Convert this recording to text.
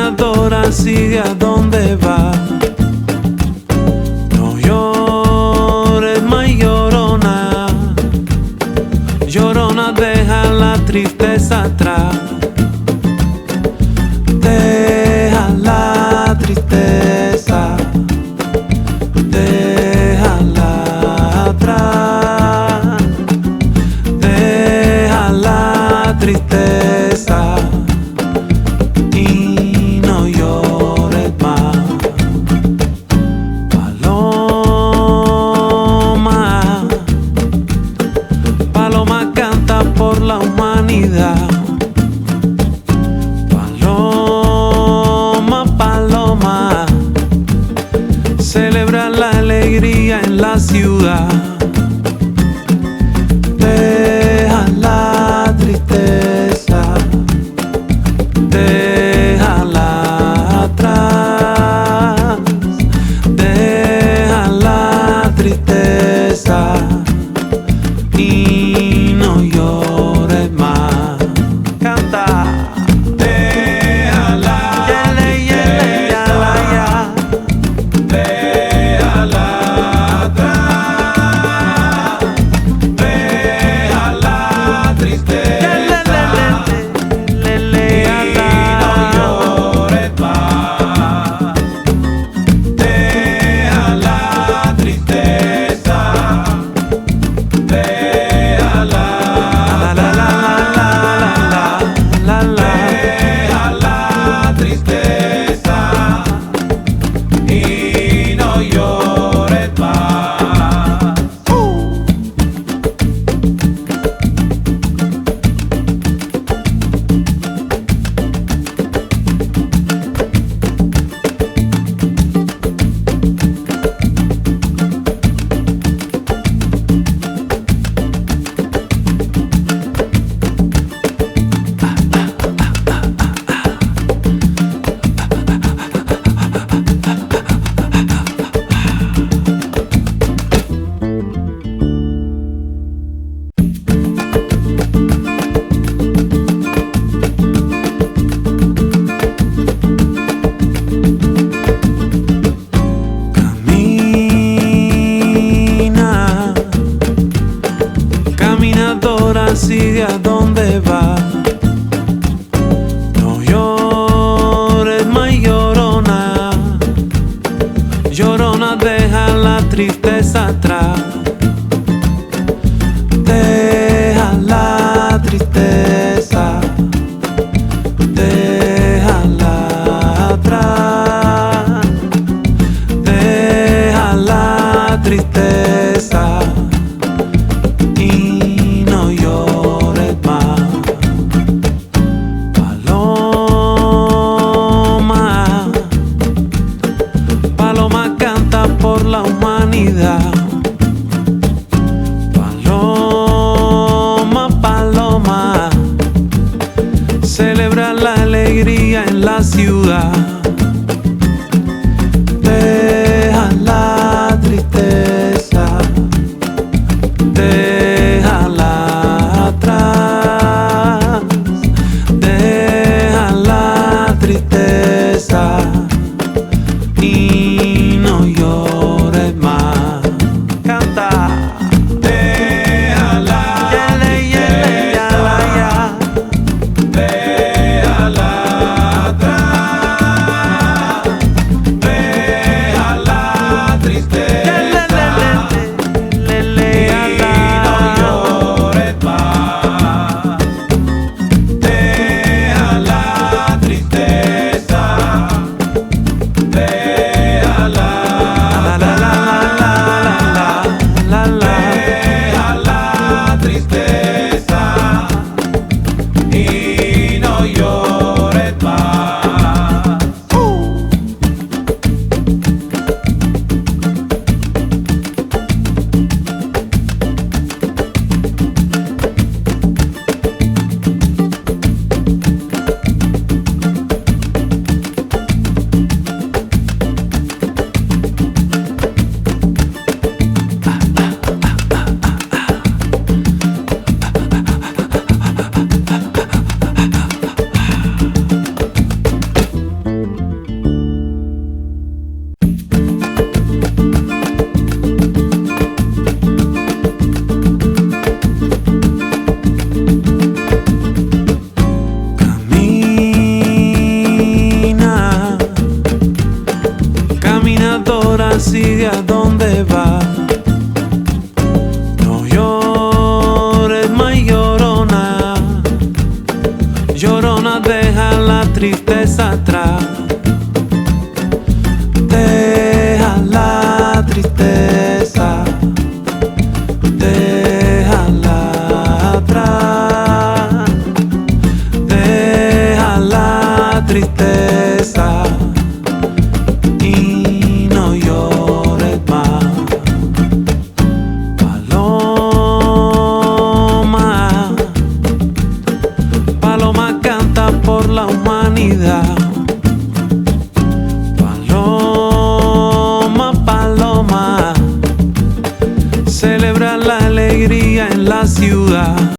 Caminadora, sigue a donde va. No llores más, llorona. Llorona, deja la tristeza atrás. Deja la tristeza, déjala atrás. Deja la tristeza y no llores más. Paloma, paloma canta por la humanidad. Paloma, paloma, celebra la alegría en la ciudad. Deja la tristeza, déjala atrás. Deja la tristeza y no llores más. Canta. Caminadora, sigue a donde va. No llores más, llorona. Llorona, deja la tristeza atrás. Deja la tristeza, déjala atrás. Deja la tristeza y no llores más. Paloma, paloma canta por la humanidad. Paloma, paloma, celebra la alegría en la ciudad. Deja la tristeza, déjala atrás. Deja la tristeza y no llores más. Canta. Déjala atrás. Deja la tristeza, déjala atrás. Deja la tristeza y no llores más. Paloma, paloma canta por la humanidad.